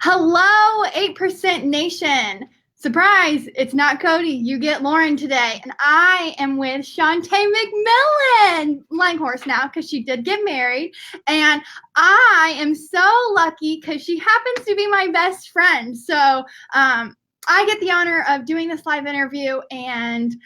Hello, 8% Nation. Surprise, it's not Cody. You get Lauren today. And I am with Chantae McMillan Langhorst now because she did get married. And I am so lucky because she happens to be my best friend. So I get the honor of doing this live interview and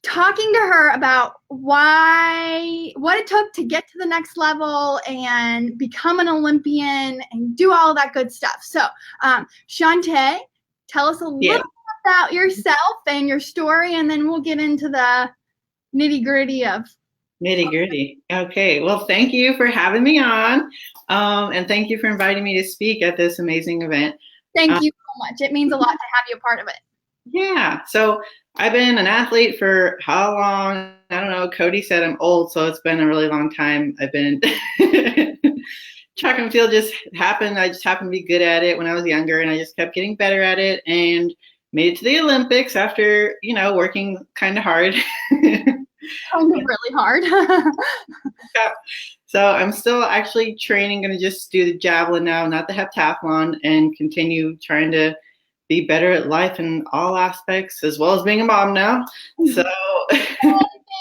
talking to her about what it took to get to the next level and become an Olympian and do all that good stuff. So, Chantae, tell us a little bit about yourself and your story, and then we'll get into the nitty gritty of Nitty gritty. Okay. Well, thank you for having me on. And thank you for inviting me to speak at this amazing event. Thank you so much. It means a lot to have you a part of it. Yeah. So I've been an athlete for how long? I don't know. Cody said I'm old, so it's been a really long time. I've been track and field just happened. I just happened to be good at it when I was younger, and I just kept getting better at it and made it to the Olympics after, working kind of hard. Really hard. Yeah. So I'm still actually training, going to just do the javelin now, not the heptathlon, and continue trying to be better at life in all aspects, as well as being a mom now. So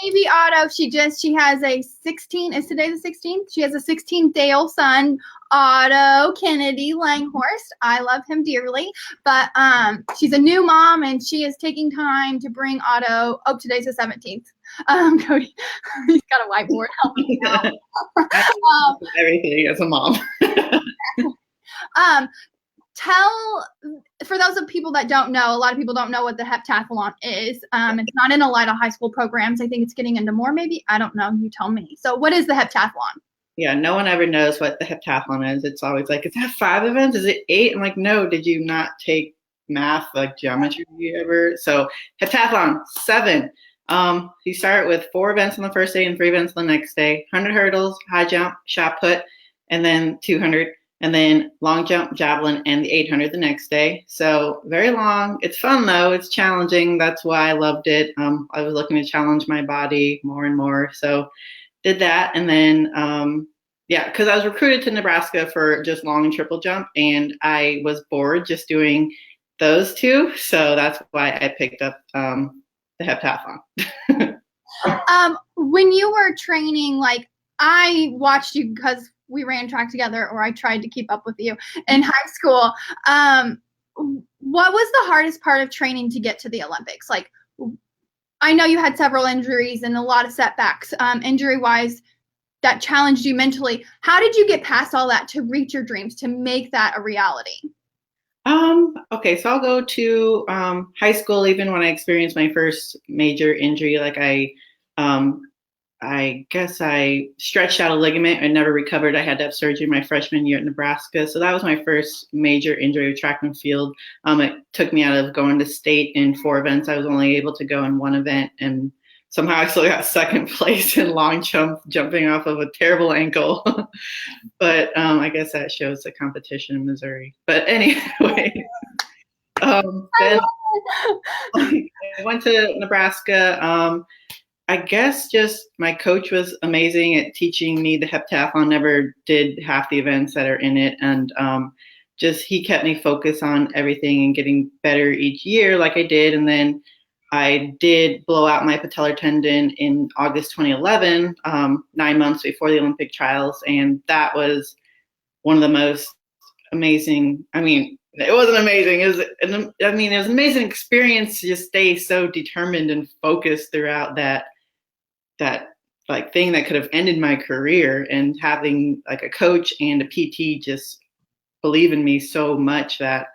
baby Otto, she has a 16, is today the 16th? She has a 16th-day-old son, Otto Kennedy Langhorst. I love him dearly, but she's a new mom and she is taking time to bring Otto, today's the 17th. Cody, he's got a whiteboard helping me out. Everything as a mom. For those of people that don't know, a lot of people don't know what the heptathlon is. It's not in a lot of high school programs. I think it's getting into more, maybe. I don't know. You tell me. So what is the heptathlon? Yeah, no one ever knows what the heptathlon is. It's always like, is that 5 events? Is it 8? I'm like, no, did you not take math, like geometry ever? So heptathlon, 7. You start with 4 events on the first day and 3 events the next day. 100 hurdles, high jump, shot put, and then 200. And then long jump, javelin, and the 800 the next day. So very long. It's fun, though. It's challenging. That's why I loved it. I was looking to challenge my body more and more. So did that. And then, because I was recruited to Nebraska for just long and triple jump. And I was bored just doing those 2. So that's why I picked up the heptathlon. When you were training, like I watched you because we ran track together, or I tried to keep up with you in high school. What was the hardest part of training to get to the Olympics? Like, I know you had several injuries and a lot of setbacks, injury-wise, that challenged you mentally. How did you get past all that to reach your dreams, to make that a reality? Okay, so I'll go to high school. Even when I experienced my first major injury, like I guess I stretched out a ligament and never recovered. I had to have surgery my freshman year at Nebraska. So that was my first major injury with track and field. It took me out of going to state in 4 events. I was only able to go in 1 event, and somehow I still got second place in long jump, jumping off of a terrible ankle. But I guess that shows the competition in Missouri. But anyway, then I went to Nebraska. I guess just my coach was amazing at teaching me the heptathlon. Never did half the events that are in it. And just he kept me focused on everything and getting better each year like I did. And then I did blow out my patellar tendon in August 2011, 9 months before the Olympic trials. And that was one of the most amazing, it wasn't amazing. It was an amazing experience to just stay so determined and focused throughout that like thing that could have ended my career, and having like a coach and a PT just believe in me so much that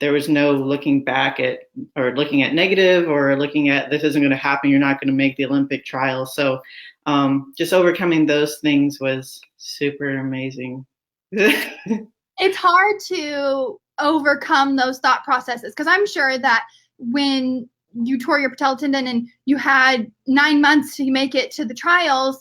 there was no looking back at, or looking at negative, or looking at this isn't going to happen, you're not going to make the Olympic trials. So just overcoming those things was super amazing. It's hard to overcome those thought processes, because I'm sure that when you tore your patellar tendon and you had 9 months to make it to the trials,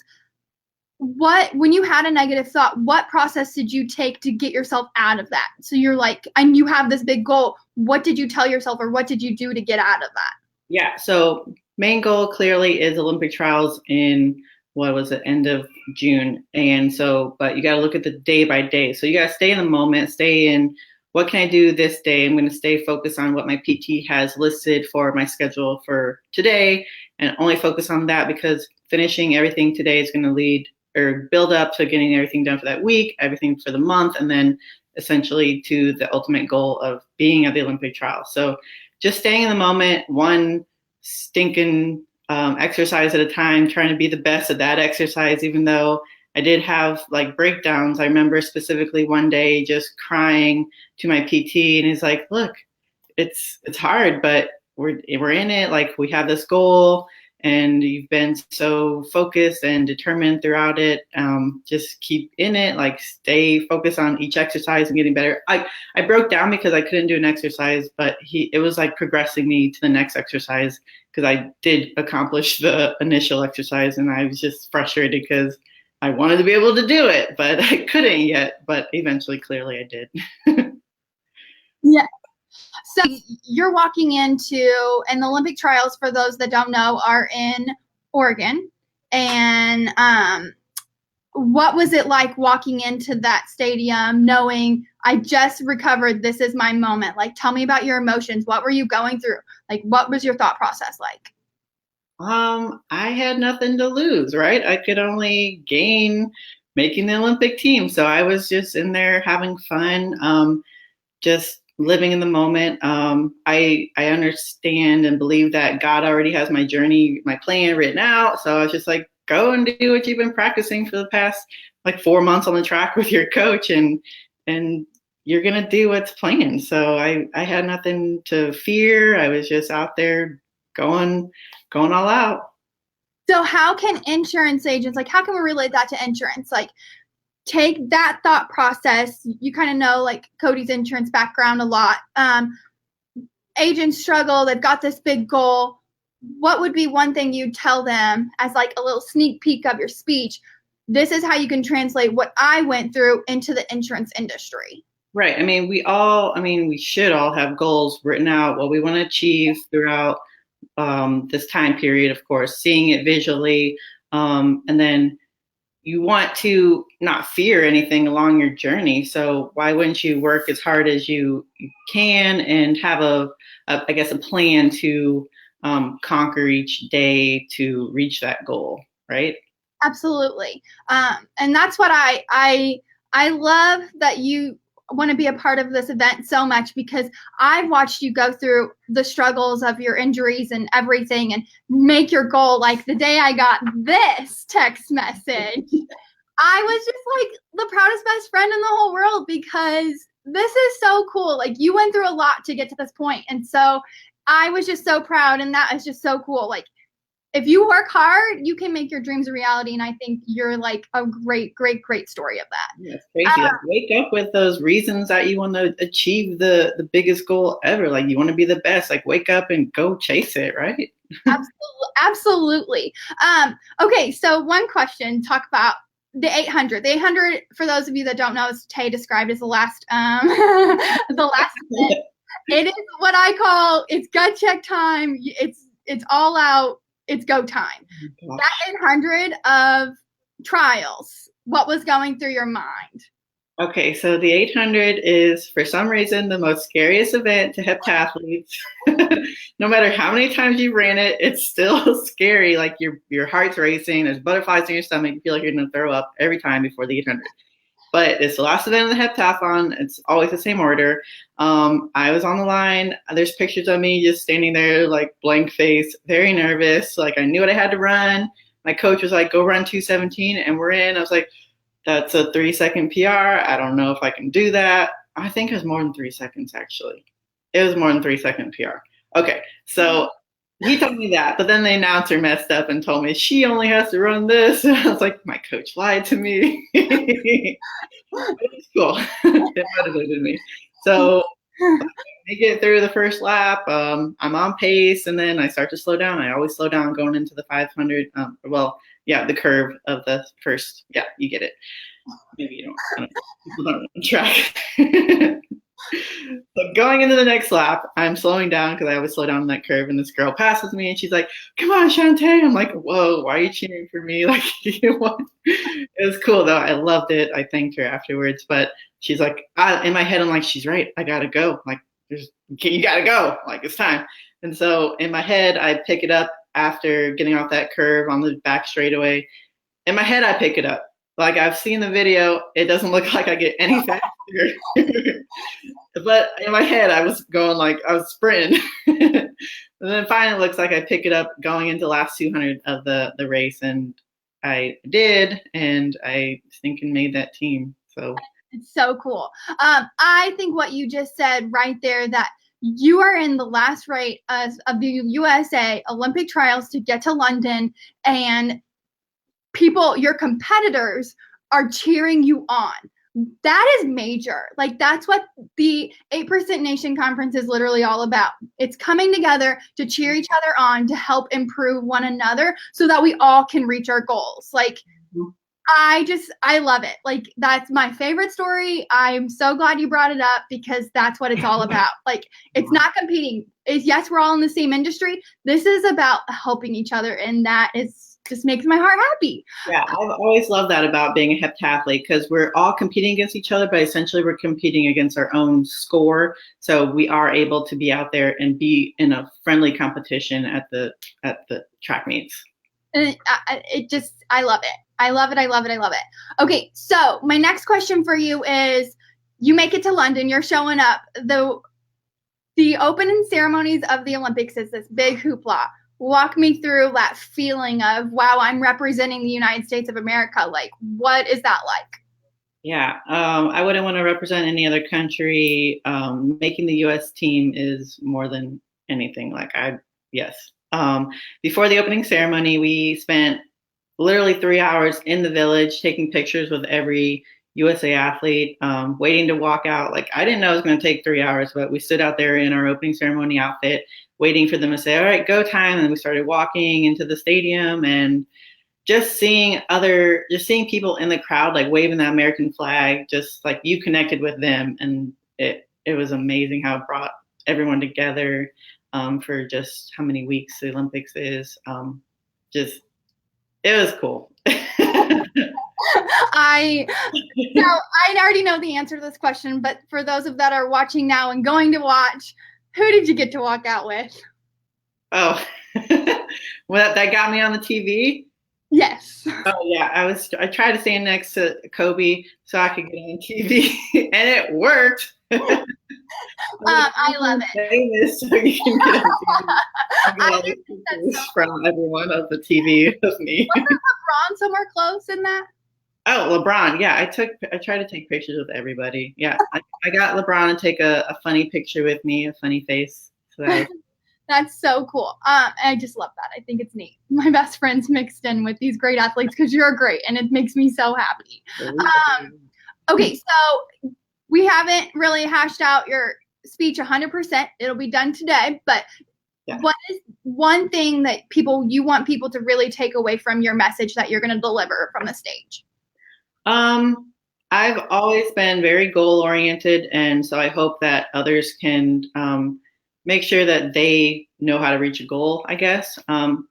when you had a negative thought, what process did you take to get yourself out of that? So you're like, and you have this big goal. What did you tell yourself, or what did you do to get out of that? Yeah. So main goal clearly is Olympic trials in, what was it, end of June. And so, but you got to look at the day by day. So you got to stay in the moment, stay in what can I do this day? I'm going to stay focused on what my PT has listed for my schedule for today and only focus on that, because finishing everything today is going to lead or build up to getting everything done for that week, everything for the month, and then essentially to the ultimate goal of being at the Olympic trial. So just staying in the moment, one stinking exercise at a time, trying to be the best at that exercise, even though I did have like breakdowns. I remember specifically one day just crying to my PT, and he's like, look, it's hard, but we're in it. Like, we have this goal and you've been so focused and determined throughout it. Just keep in it, like stay focused on each exercise and getting better. I broke down because I couldn't do an exercise, but it was like progressing me to the next exercise, because I did accomplish the initial exercise and I was just frustrated because I wanted to be able to do it, but I couldn't yet. But eventually, clearly I did. Yeah. So you're walking into, and the Olympic trials, for those that don't know, are in Oregon. And what was it like walking into that stadium knowing I just recovered, this is my moment? Like, tell me about your emotions. What were you going through? Like, what was your thought process like? I had nothing to lose, right? I could only gain making the Olympic team. So I was just in there having fun, just living in the moment. I understand and believe that God already has my journey, my plan written out. So I was just like, go and do what you've been practicing for the past like 4 months on the track with your coach, and you're going to do what's planned. So I had nothing to fear. I was just out there going all out. So how can insurance agents, like, how can we relate that to insurance? Like, take that thought process. You kind of know, like, Cody's insurance background a lot. Agents struggle. They've got this big goal. What would be one thing you'd tell them as like a little sneak peek of your speech? This is how you can translate what I went through into the insurance industry. Right. I mean, we should all have goals written out, what we want to achieve throughout this time period, of course, seeing it visually. And then you want to not fear anything along your journey. So why wouldn't you work as hard as you can and have a plan to conquer each day to reach that goal, right? Absolutely. And that's what I love that you want to be a part of this event so much, because I've watched you go through the struggles of your injuries and everything and make your goal. Like, the day I got this text message, I was just like the proudest best friend in the whole world, because this is so cool. Like, you went through a lot to get to this point. And so I was just so proud, and that is just so cool. Like, if you work hard, you can make your dreams a reality. And I think you're like a great, great, great story of that. Yeah, it's crazy. Like, wake up with those reasons that you want to achieve the biggest goal ever. Like, you want to be the best. Like, wake up and go chase it, right? Absolutely. Okay, so one question, talk about the 800. The 800, for those of you that don't know, is Tay described as the last the last event. It is what I call, it's gut check time. It's all out. It's go time. Oh, that 800 of trials, what was going through your mind? Okay, so the 800 is, for some reason, the most scariest event to heptathletes. No matter how many times you ran it, it's still scary. Like, your heart's racing, there's butterflies in your stomach, you feel like you're going to throw up every time before the 800. But it's the last event of the heptathlon. It's always the same order. I was on the line. There's pictures of me just standing there, like, blank face, very nervous. Like, I knew what I had to run. My coach was like, go run 2:17, and we're in. I was like, that's a 3-second PR. I don't know if I can do that. I think it was more than 3 seconds, actually. It was more than 3-second PR. Okay, so he told me that, but then the announcer messed up and told me she only has to run this. And I was like, my coach lied to me. It was cool. It motivated me. So I get through the first lap. I'm on pace, and then I start to slow down. I always slow down going into the 500. The curve of the first. Yeah, you get it. Maybe you don't. I don't know. People don't track. So going into the next lap, I'm slowing down because I always slow down on that curve, and this girl passes me, and she's like, "Come on, Chantae!" I'm like, "Whoa, why are you cheering for me?" Like, it was cool though. I loved it. I thanked her afterwards, but she's like, in my head, I'm like, "She's right. I gotta go. Like, you gotta go. Like, it's time." And so in my head, I pick it up after getting off that curve on the back straightaway. In my head, I pick it up. Like, I've seen the video. It doesn't look like I get any faster. But in my head, I was going like, I was sprinting. And then finally, it looks like I pick it up going into the last 200 of the race. And I did. And I think and made that team. So it's so cool. I think what you just said right there, that you are in the last race of the USA Olympic trials to get to London, and people, your competitors, are cheering you on. That is major. Like, that's what the 8% Nation Conference is literally all about. It's coming together to cheer each other on, to help improve one another so that we all can reach our goals. Like, I love it. Like, that's my favorite story. I'm so glad you brought it up, because that's what it's all about. Like, it's not competing. Yes, we're all in the same industry. This is about helping each other, and that is just makes my heart happy. Yeah, I've always loved that about being a heptathlete, because we're all competing against each other, but essentially we're competing against our own score. So we are able to be out there and be in a friendly competition at the track meets. And I love it. I love it. I love it. I love it. Okay, so my next question for you is, you make it to London, you're showing up. The opening ceremonies of the Olympics is this big hoopla. Walk me through that feeling of, wow, I'm representing the United States of America. Like, what is that like? Yeah, I wouldn't want to represent any other country. Making the U.S. team is more than anything. Yes. Before the opening ceremony, we spent literally 3 hours in the village taking pictures with every USA athlete, waiting to walk out. Like, I didn't know it was going to take 3 hours, but we stood out there in our opening ceremony outfit, waiting for them to say, "All right, go time." And we started walking into the stadium, and just seeing people in the crowd, like waving the American flag, just like you connected with them. And it was amazing how it brought everyone together, for just how many weeks the Olympics is. It was cool. I already know the answer to this question, but for those of that are watching now and going to watch, who did you get to walk out with? Oh, well, that got me on the TV. Yes. Oh yeah, I tried to stand next to Kobe so I could get on TV, and it worked. I love it. Famous, so you can get on TV. From everyone of the TV of me. Wasn't LeBron somewhere close in that? Oh, LeBron. Yeah, I tried to take pictures with everybody. Yeah, I got LeBron to take a funny picture with me, a funny face. So that's so cool. I just love that. I think it's neat. My best friend's mixed in with these great athletes, because you're great, and it makes me so happy. Okay, so we haven't really hashed out your speech 100%. It'll be done today, but yeah. What is one thing that you want people to really take away from your message that you're going to deliver from the stage? I've always been very goal-oriented, and so I hope that others can make sure that they know how to reach a goal, I guess.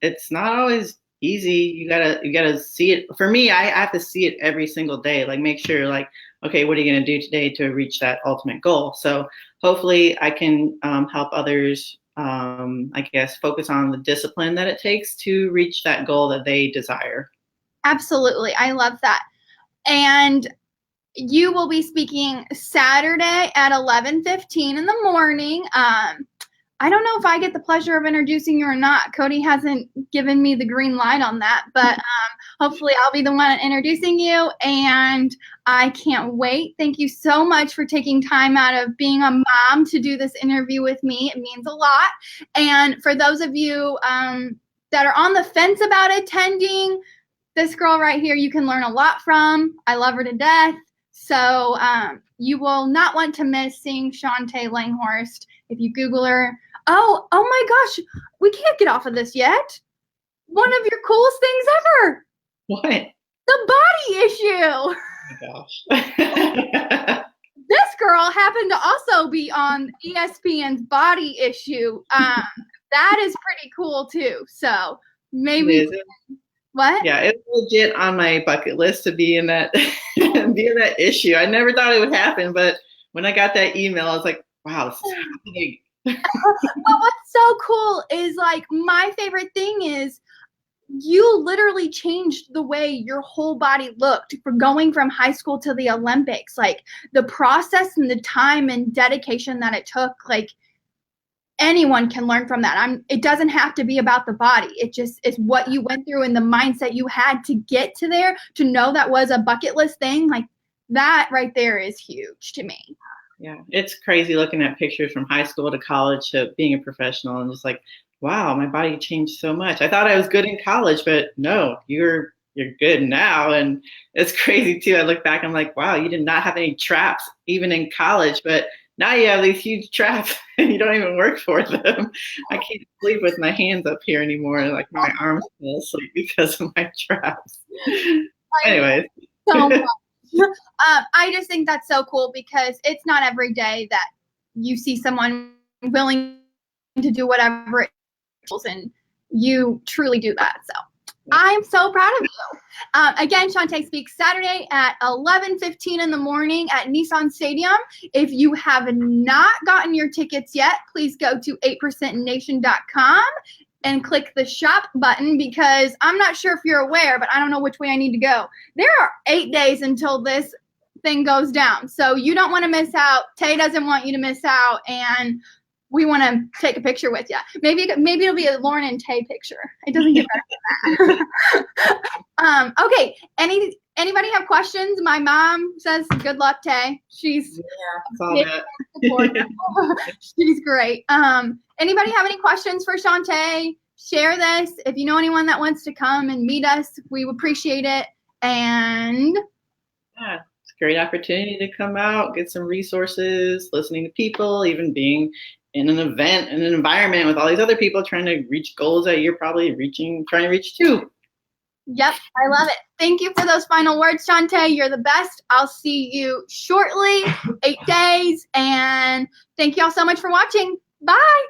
It's not always easy. You gotta see it. For me, I have to see it every single day. Like, make sure, like, okay, what are you gonna do today to reach that ultimate goal? So hopefully I can help others, I guess, focus on the discipline that it takes to reach that goal that they desire. Absolutely. I love that. And you will be speaking Saturday at 11:15 in the morning. I don't know if I get the pleasure of introducing you or not. Cody hasn't given me the green light on that, but hopefully I'll be the one introducing you, and I can't wait. Thank you so much for taking time out of being a mom to do this interview with me. It means a lot. And for those of you that are on the fence about attending, this girl right here, you can learn a lot from. I love her to death. So you will not want to miss seeing Chantae Langhorst if you Google her. Oh my gosh, we can't get off of this yet. One of your coolest things ever. What? The body issue. Oh my gosh. This girl happened to also be on ESPN's Body Issue. That is pretty cool too. So maybe what? Yeah, it's legit on my bucket list to be in that be in that issue. I never thought it would happen, but when I got that email, I was like, wow, this is happening. But what's so cool is like my favorite thing is you literally changed the way your whole body looked for going from high school to the Olympics. Like the process and the time and dedication that it took, like anyone can learn from that. It doesn't have to be about the body. It just is what you went through and the mindset you had to get to there, to know that was a bucket list thing. Like that right there is huge to me. Yeah, it's crazy looking at pictures from high school to college to being a professional and just like, wow, my body changed so much. I thought I was good in college, but no, you're good now. And it's crazy too. I look back, I'm like, wow, you did not have any traps even in college, but now you have these huge traps and you don't even work for them. I can't sleep with my hands up here anymore. Like my arms fall asleep because of my traps. Anyways. So much. I just think that's so cool because it's not every day that you see someone willing to do whatever it is, and you truly do that. So I'm so proud of you. Again, Chantae speaks Saturday at 11:15 in the morning at Nissan Stadium. If you have not gotten your tickets yet, please go to 8percentnation.com and click the shop button, because I'm not sure if you're aware, but I don't know which way I need to go. There are 8 days until this thing goes down. So you don't want to miss out. Tay doesn't want you to miss out. And we want to take a picture with you. Maybe it'll be a Lauren and Tay picture. It doesn't get better than that. Okay. Anybody have questions? My mom says, good luck, Tay. She's she's great. Anybody have any questions for Chantae? Share this. If you know anyone that wants to come and meet us, we appreciate it. And yeah, it's a great opportunity to come out, get some resources, listening to people, even being in an event, in an environment with all these other people trying to reach goals that you're probably trying to reach too. Yep, I love it. Thank you for those final words, Chantae. You're the best. I'll see you shortly, 8 days. And thank you all so much for watching. Bye.